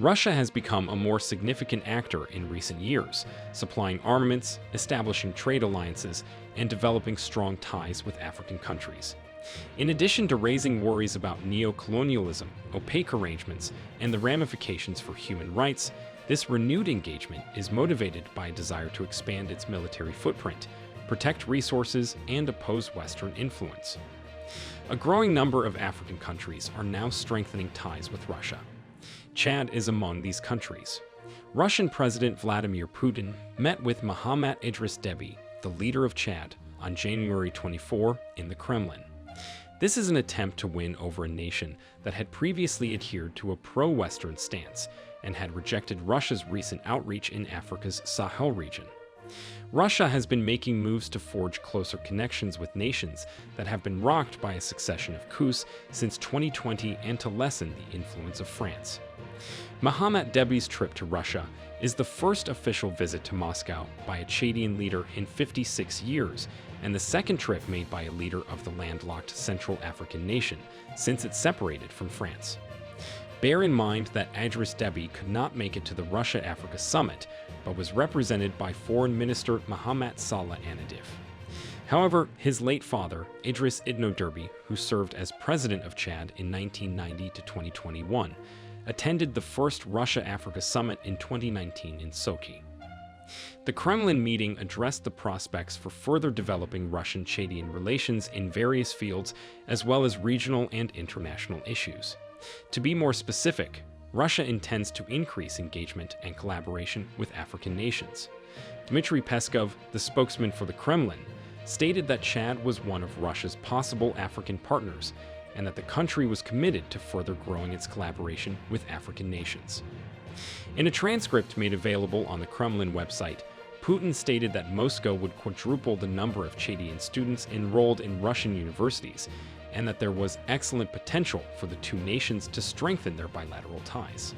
Russia has become a more significant actor in recent years, supplying armaments, establishing trade alliances, and developing strong ties with African countries. In addition to raising worries about neo-colonialism, opaque arrangements, and the ramifications for human rights, this renewed engagement is motivated by a desire to expand its military footprint, protect resources, and oppose Western influence. A growing number of African countries are now strengthening ties with Russia. Chad is among these countries. Russian President Vladimir Putin met with Mahamat Idriss Deby, the leader of Chad, on January 24 in the Kremlin. This is an attempt to win over a nation that had previously adhered to a pro-Western stance and had rejected Russia's recent outreach in Africa's Sahel region. Russia has been making moves to forge closer connections with nations that have been rocked by a succession of coups since 2020 and to lessen the influence of France. Mahamat Deby's trip to Russia is the first official visit to Moscow by a Chadian leader in 56 years, and the second trip made by a leader of the landlocked Central African nation since it separated from France. Bear in mind that Idriss Deby could not make it to the Russia-Africa summit, but was represented by Foreign Minister Mahamat Salah Anadif. However, his late father, Idriss Deby, who served as president of Chad in 1990 to 2021, attended the first Russia-Africa summit in 2019 in Sochi. The Kremlin meeting addressed the prospects for further developing Russian-Chadian relations in various fields, as well as regional and international issues. To be more specific, Russia intends to increase engagement and collaboration with African nations. Dmitry Peskov, the spokesman for the Kremlin, stated that Chad was one of Russia's possible African partners, and that the country was committed to further growing its collaboration with African nations. In a transcript made available on the Kremlin website, Putin stated that Moscow would quadruple the number of Chadian students enrolled in Russian universities, and that there was excellent potential for the two nations to strengthen their bilateral ties.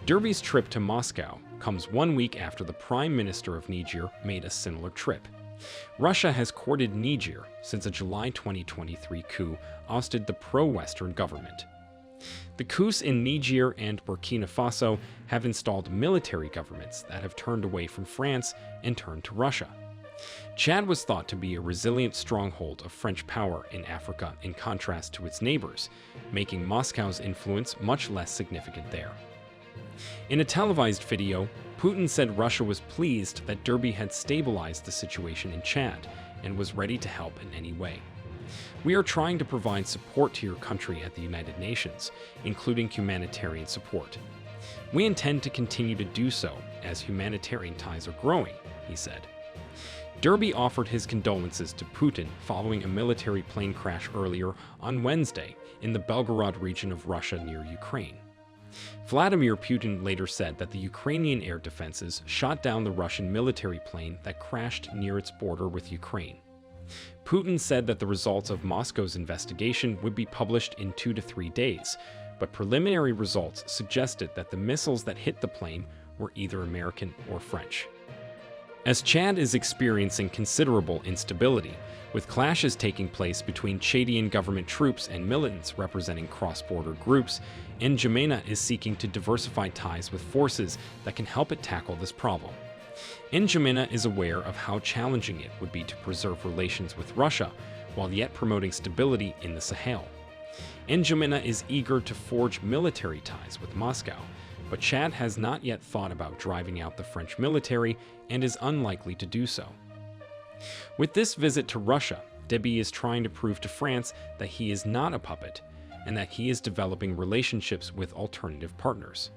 Derby's trip to Moscow comes 1 week after the Prime Minister of Niger made a similar trip. Russia has courted Niger since a July 2023 coup ousted the pro-Western government. The coups in Niger and Burkina Faso have installed military governments that have turned away from France and turned to Russia. Chad was thought to be a resilient stronghold of French power in Africa in contrast to its neighbors, making Moscow's influence much less significant there. In a televised video, Putin said Russia was pleased that Derby had stabilized the situation in Chad and was ready to help in any way. We are trying to provide support to your country at the United Nations, including humanitarian support. We intend to continue to do so as humanitarian ties are growing, he said. Derby offered his condolences to Putin following a military plane crash earlier on Wednesday in the Belgorod region of Russia near Ukraine. Vladimir Putin later said that the Ukrainian air defenses shot down the Russian military plane that crashed near its border with Ukraine. Putin said that the results of Moscow's investigation would be published in 2 to 3 days, but preliminary results suggested that the missiles that hit the plane were either American or French. As Chad is experiencing considerable instability, with clashes taking place between Chadian government troops and militants representing cross-border groups, N'Djamena is seeking to diversify ties with forces that can help it tackle this problem. N'Djamena is aware of how challenging it would be to preserve relations with Russia while yet promoting stability in the Sahel. N'Djamena is eager to forge military ties with Moscow, but Chad has not yet thought about driving out the French military and is unlikely to do so. With this visit to Russia, Deby is trying to prove to France that he is not a puppet and that he is developing relationships with alternative partners.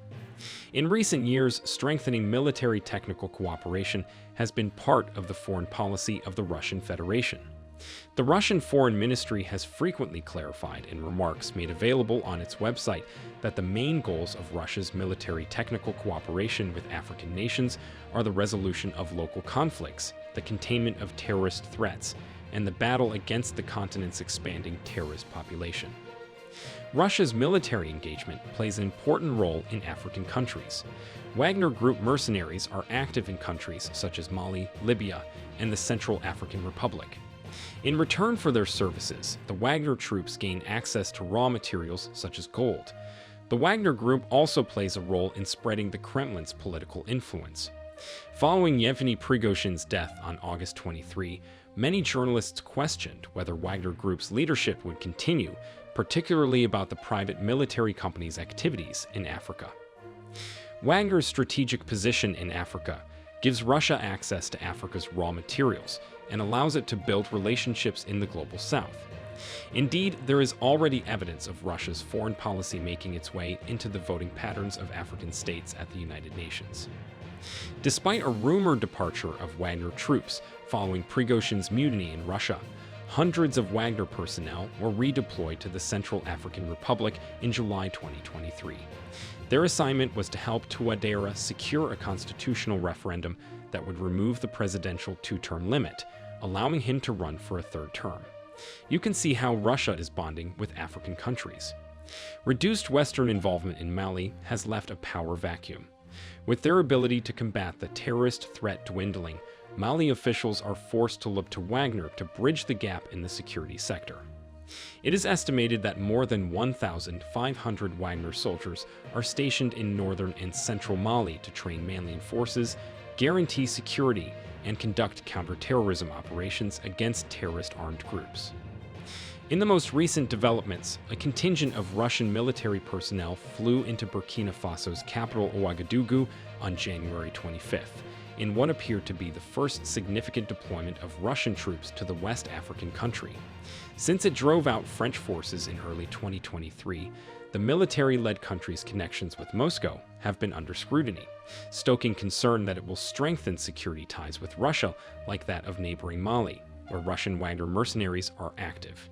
In recent years, strengthening military technical cooperation has been part of the foreign policy of the Russian Federation. The Russian Foreign Ministry has frequently clarified in remarks made available on its website that the main goals of Russia's military technical cooperation with African nations are the resolution of local conflicts, the containment of terrorist threats, and the battle against the continent's expanding terrorist population. Russia's military engagement plays an important role in African countries. Wagner Group mercenaries are active in countries such as Mali, Libya, and the Central African Republic. In return for their services, the Wagner troops gain access to raw materials such as gold. The Wagner Group also plays a role in spreading the Kremlin's political influence. Following Yevgeny Prigozhin's death on August 23, many journalists questioned whether Wagner Group's leadership would continue, particularly about the private military company's activities in Africa. Wagner's strategic position in Africa gives Russia access to Africa's raw materials and allows it to build relationships in the global south. Indeed, there is already evidence of Russia's foreign policy making its way into the voting patterns of African states at the United Nations. Despite a rumored departure of Wagner troops following Prigozhin's mutiny in Russia, hundreds of Wagner personnel were redeployed to the Central African Republic in July 2023. Their assignment was to help Touadéra secure a constitutional referendum that would remove the presidential two-term limit, allowing him to run for a third term. You can see how Russia is bonding with African countries. Reduced Western involvement in Mali has left a power vacuum. With their ability to combat the terrorist threat dwindling, Mali officials are forced to look to Wagner to bridge the gap in the security sector. It is estimated that more than 1,500 Wagner soldiers are stationed in northern and central Mali to train Malian forces, guarantee security, and conduct counterterrorism operations against terrorist armed groups. In the most recent developments, a contingent of Russian military personnel flew into Burkina Faso's capital Ouagadougou on January 25th, in what appeared to be the first significant deployment of Russian troops to the West African country. Since it drove out French forces in early 2023, the military-led country's connections with Moscow have been under scrutiny, stoking concern that it will strengthen security ties with Russia like that of neighboring Mali, where Russian Wagner mercenaries are active.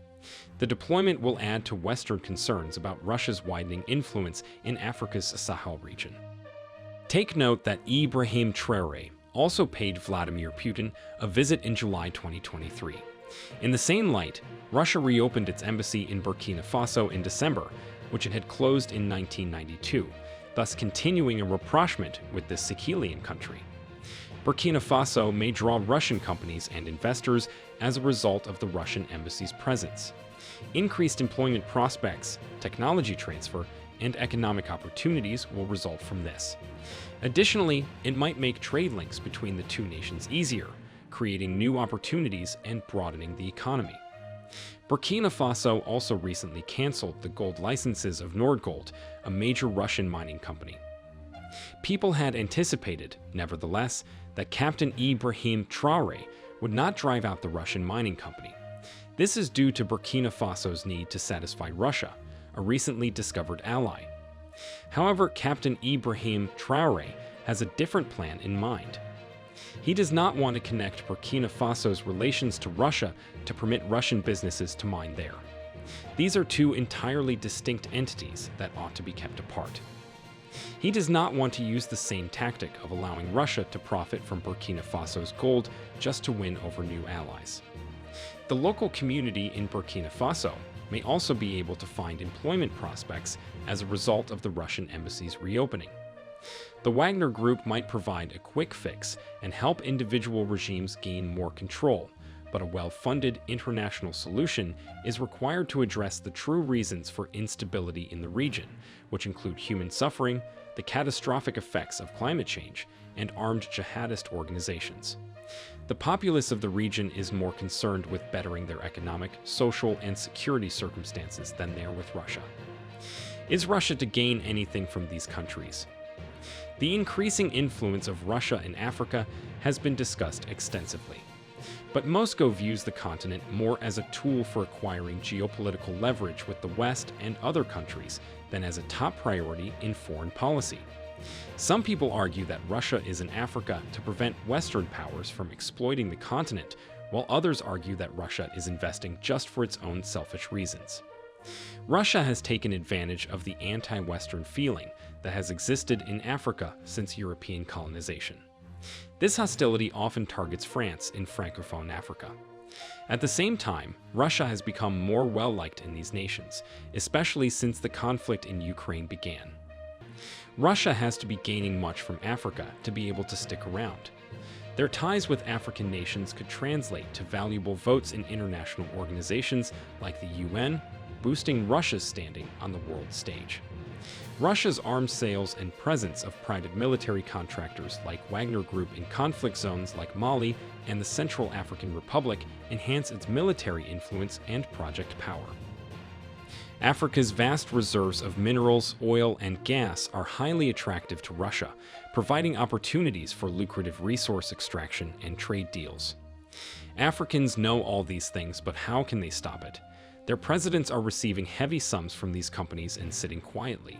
The deployment will add to Western concerns about Russia's widening influence in Africa's Sahel region. Take note that Ibrahim Traoré also paid Vladimir Putin a visit in July 2023. In the same light, Russia reopened its embassy in Burkina Faso in December, which it had closed in 1992, thus continuing a rapprochement with this Sahelian country. Burkina Faso may draw Russian companies and investors as a result of the Russian embassy's presence. Increased employment prospects, technology transfer, and economic opportunities will result from this. Additionally, it might make trade links between the two nations easier, creating new opportunities and broadening the economy. Burkina Faso also recently canceled the gold licenses of Nordgold, a major Russian mining company. People had anticipated, nevertheless, that Captain Ibrahim Traoré would not drive out the Russian mining company. This is due to Burkina Faso's need to satisfy Russia, a recently discovered ally. However, Captain Ibrahim Traoré has a different plan in mind. He does not want to connect Burkina Faso's relations to Russia to permit Russian businesses to mine there. These are two entirely distinct entities that ought to be kept apart. He does not want to use the same tactic of allowing Russia to profit from Burkina Faso's gold just to win over new allies. The local community in Burkina Faso may also be able to find employment prospects as a result of the Russian embassy's reopening. The Wagner Group might provide a quick fix and help individual regimes gain more control, but a well-funded international solution is required to address the true reasons for instability in the region, which include human suffering, the catastrophic effects of climate change, and armed jihadist organizations. The populace of the region is more concerned with bettering their economic, social, and security circumstances than they are with Russia. Is Russia to gain anything from these countries? The increasing influence of Russia in Africa has been discussed extensively. But Moscow views the continent more as a tool for acquiring geopolitical leverage with the West and other countries than as a top priority in foreign policy. Some people argue that Russia is in Africa to prevent Western powers from exploiting the continent, while others argue that Russia is investing just for its own selfish reasons. Russia has taken advantage of the anti-Western feeling that has existed in Africa since European colonization. This hostility often targets France in Francophone Africa. At the same time, Russia has become more well-liked in these nations, especially since the conflict in Ukraine began. Russia has to be gaining much from Africa to be able to stick around. Their ties with African nations could translate to valuable votes in international organizations like the UN, boosting Russia's standing on the world stage. Russia's arms sales and presence of private military contractors like Wagner Group in conflict zones like Mali and the Central African Republic enhance its military influence and project power. Africa's vast reserves of minerals, oil, and gas are highly attractive to Russia, providing opportunities for lucrative resource extraction and trade deals. Africans know all these things, but how can they stop it? Their presidents are receiving heavy sums from these companies and sitting quietly.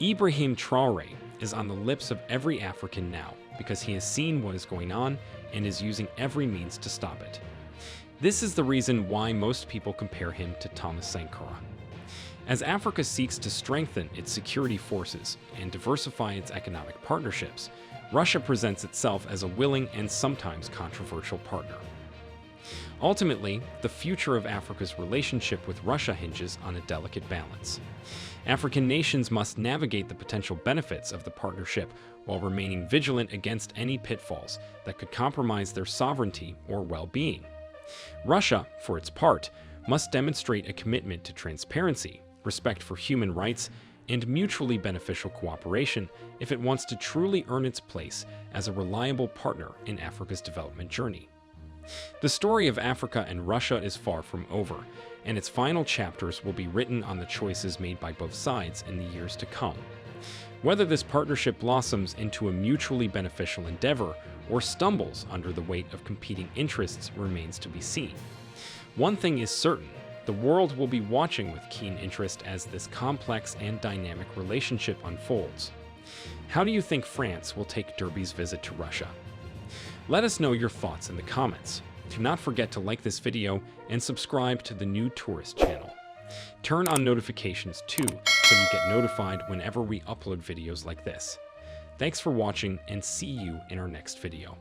Ibrahim Traoré is on the lips of every African now because he has seen what is going on and is using every means to stop it. This is the reason why most people compare him to Thomas Sankara. As Africa seeks to strengthen its security forces and diversify its economic partnerships, Russia presents itself as a willing and sometimes controversial partner. Ultimately, the future of Africa's relationship with Russia hinges on a delicate balance. African nations must navigate the potential benefits of the partnership while remaining vigilant against any pitfalls that could compromise their sovereignty or well-being. Russia, for its part, must demonstrate a commitment to transparency, respect for human rights, and mutually beneficial cooperation if it wants to truly earn its place as a reliable partner in Africa's development journey. The story of Africa and Russia is far from over, and its final chapters will be written on the choices made by both sides in the years to come. Whether this partnership blossoms into a mutually beneficial endeavor or stumbles under the weight of competing interests remains to be seen. One thing is certain: the world will be watching with keen interest as this complex and dynamic relationship unfolds. How do you think France will take Deby's visit to Russia? Let us know your thoughts in the comments. Do not forget to like this video and subscribe to the New Tourist channel. Turn on notifications too, so you get notified whenever we upload videos like this. Thanks for watching, and see you in our next video.